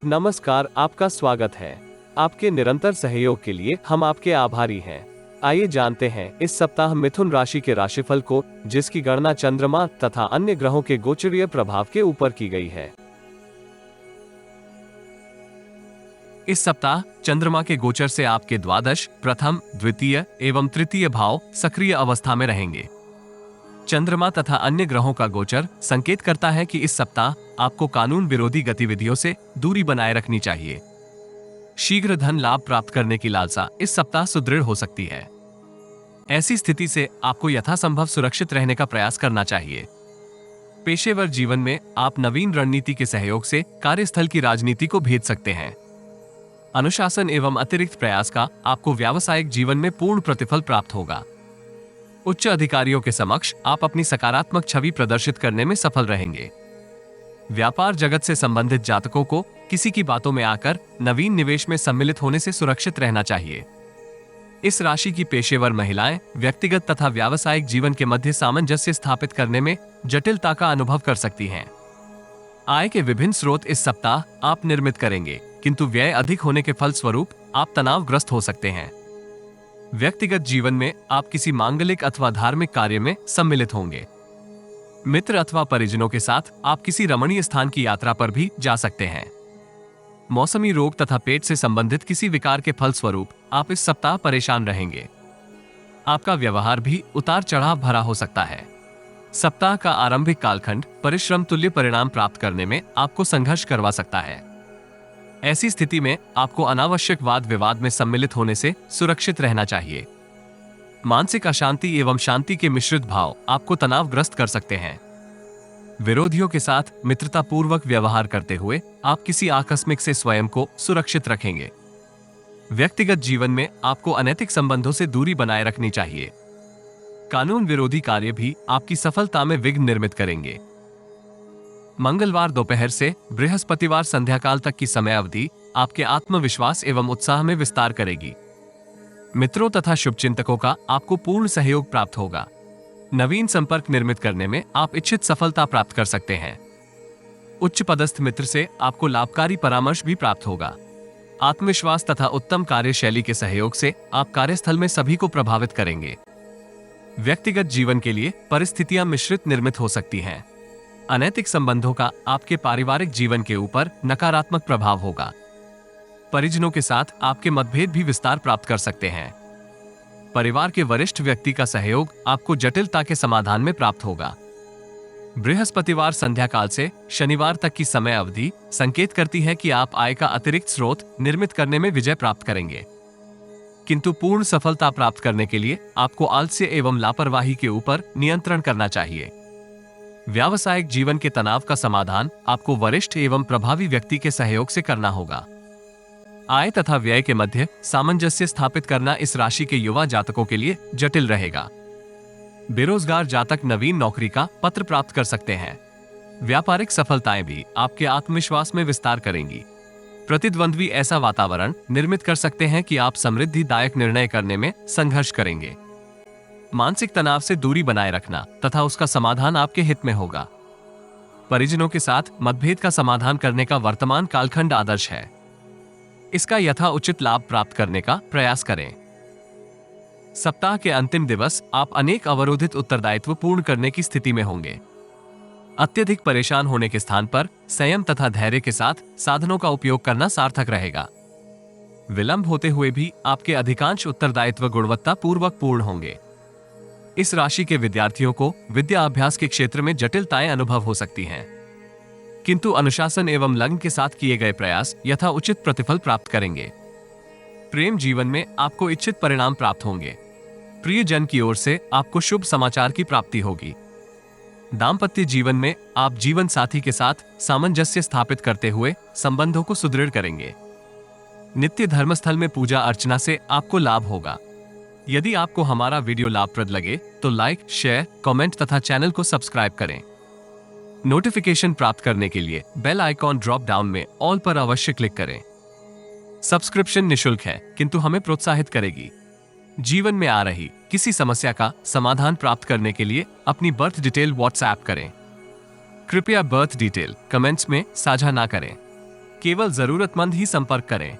नमस्कार, आपका स्वागत है। आपके निरंतर सहयोग के लिए हम आपके आभारी हैं। आइए जानते हैं इस सप्ताह मिथुन राशि के राशिफल को, जिसकी गणना चंद्रमा तथा अन्य ग्रहों के गोचरीय प्रभाव के ऊपर की गई है। इस सप्ताह चंद्रमा के गोचर से आपके द्वादश, प्रथम, द्वितीय एवं तृतीय भाव सक्रिय अवस्था में रहेंगे। चंद्रमा तथा अन्य ग्रहों का गोचर संकेत करता है कि इस सप्ताह आपको कानून विरोधी गतिविधियों से दूरी बनाए रखनी चाहिए। शीघ्र धन लाभ प्राप्त करने की लालसा इस सप्ताह सुदृढ़ हो सकती है। ऐसी स्थिति से आपको यथासंभव सुरक्षित रहने का प्रयास करना चाहिए। पेशेवर जीवन में आप नवीन रणनीति के सहयोग से कार्यस्थल की राजनीति को भेद सकते हैं। अनुशासन एवं अतिरिक्त प्रयास का आपको व्यावसायिक जीवन में पूर्ण प्रतिफल प्राप्त होगा। उच्च अधिकारियों के समक्ष आप अपनी सकारात्मक छवि प्रदर्शित करने में सफल रहेंगे। व्यापार जगत से संबंधित जातकों को किसी की बातों में आकर नवीन निवेश में सम्मिलित होने से सुरक्षित रहना चाहिए। इस राशि की पेशेवर महिलाएं व्यक्तिगत तथा व्यावसायिक जीवन के मध्य सामंजस्य स्थापित करने में जटिलता का अनुभव कर सकती हैं। आय के विभिन्न स्रोत इस सप्ताह आप निर्मित करेंगे, किंतु व्यय अधिक होने के फलस्वरूप आप तनावग्रस्त हो सकते हैं। व्यक्तिगत जीवन में आप किसी मांगलिक अथवा धार्मिक कार्य में सम्मिलित होंगे। मित्र अथवा परिजनों के साथ आप किसी रमणीय स्थान की यात्रा पर भी जा सकते हैं। मौसमी रोग तथा पेट से संबंधित किसी विकार के फलस्वरूप आप इस सप्ताह परेशान रहेंगे। आपका व्यवहार भी उतार चढ़ाव भरा हो सकता है। सप्ताह का आरंभिक कालखंड परिश्रम तुल्य परिणाम प्राप्त करने में आपको संघर्ष करवा सकता है। ऐसी स्थिति में आपको अनावश्यक वाद विवाद में सम्मिलित होने से सुरक्षित रहना चाहिए। मानसिक अशांति एवं शांति के मिश्रित भाव आपको तनावग्रस्त कर सकते हैं। विरोधियों के साथ मित्रतापूर्वक व्यवहार करते हुए आप किसी आकस्मिक से स्वयं को सुरक्षित रखेंगे। व्यक्तिगत जीवन में आपको अनैतिक संबंधों से दूरी बनाए रखनी चाहिए। कानून विरोधी कार्य भी आपकी सफलता में विघ्न निर्मित करेंगे। मंगलवार दोपहर से बृहस्पतिवार संध्याकाल तक की समय अवधि आपके आत्मविश्वास एवं उत्साह में विस्तार करेगी। मित्रों तथा शुभचिंतकों का आपको पूर्ण सहयोग प्राप्त होगा। नवीन संपर्क निर्मित करने में आप इच्छित सफलता प्राप्त कर सकते हैं। उच्च पदस्थ मित्र से आपको लाभकारी परामर्श भी प्राप्त होगा। आत्मविश्वास तथा उत्तम कार्यशैली के सहयोग से आप कार्यस्थल में सभी को प्रभावित करेंगे। व्यक्तिगत जीवन के लिए परिस्थितियां मिश्रित निर्मित हो सकती हैं। अनैतिक संबंधों का आपके पारिवारिक जीवन के ऊपर नकारात्मक प्रभाव होगा। परिजनों के साथ आपके मतभेद भी विस्तार प्राप्त कर सकते हैं। परिवार के वरिष्ठ व्यक्ति का सहयोग आपको जटिलता के समाधान में प्राप्त होगा। बृहस्पतिवार संध्याकाल से शनिवार तक की समय अवधि संकेत करती है कि आप आय का अतिरिक्त स्रोत निर्मित करने में विजय प्राप्त करेंगे, किंतु पूर्ण सफलता प्राप्त करने के लिए आपको आलस्य एवं लापरवाही के ऊपर नियंत्रण करना चाहिए। व्यावसायिक जीवन के तनाव का समाधान आपको वरिष्ठ एवं प्रभावी व्यक्ति के सहयोग से करना होगा। आय तथा व्यय के मध्य सामंजस्य स्थापित करना इस राशि के युवा जातकों के लिए जटिल रहेगा। बेरोजगार जातक नवीन नौकरी का पत्र प्राप्त कर सकते हैं। व्यापारिक सफलताएं भी आपके आत्मविश्वास में विस्तार करेंगी। प्रतिद्वंद्वी ऐसा वातावरण निर्मित कर सकते हैं कि आप समृद्धिदायक निर्णय करने में संघर्ष करेंगे। मानसिक तनाव से दूरी बनाए रखना तथा उसका समाधान आपके हित में होगा। परिजनों के साथ मतभेद का समाधान करने का वर्तमान कालखंड आदर्श है। इसका यथाउचित लाभ प्राप्त करने का प्रयास करें। सप्ताह के अंतिम दिवस आप अनेक अवरोधित उत्तरदायित्व पूर्ण करने की स्थिति में होंगे। अत्यधिक परेशान होने के स्थान पर संयम तथा धैर्य के साथ साधनों का उपयोग करना सार्थक रहेगा। विलंब होते हुए भी आपके अधिकांश उत्तरदायित्व गुणवत्ता पूर्वक पूर्ण होंगे। इस राशि के विद्यार्थियों को विद्या अभ्यास के क्षेत्र में जटिलताएं अनुभव हो सकती हैं, किंतु अनुशासन एवं लगन के साथ किए गए प्रयास यथा उचित प्रतिफल प्राप्त करेंगे। प्रेम जीवन में आपको इच्छित परिणाम प्राप्त होंगे। प्रियजन की ओर से आपको शुभ समाचार की प्राप्ति होगी। दाम्पत्य जीवन में आप जीवन साथी के साथ सामंजस्य स्थापित करते हुए संबंधों को सुदृढ़ करेंगे। नित्य धर्मस्थल में पूजा अर्चना से आपको लाभ होगा। यदि आपको हमारा वीडियो लाभप्रद लगे तो लाइक, शेयर, कमेंट तथा चैनल को सब्सक्राइब करें। नोटिफिकेशन प्राप्त करने के लिए बेल आइकॉन ड्रॉप डाउन में ऑल पर अवश्य क्लिक करें। सब्सक्रिप्शन निशुल्क है, किंतु हमें प्रोत्साहित करेगी। जीवन में आ रही किसी समस्या का समाधान प्राप्त करने के लिए अपनी बर्थ डिटेल व्हाट्सएप करें। कृपया बर्थ डिटेल कमेंट्स में साझा ना करें। केवल जरूरतमंद ही संपर्क करें।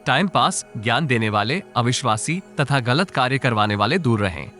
टाइम पास, ज्ञान देने वाले, अविश्वासी तथा गलत कार्य करवाने वाले दूर रहें।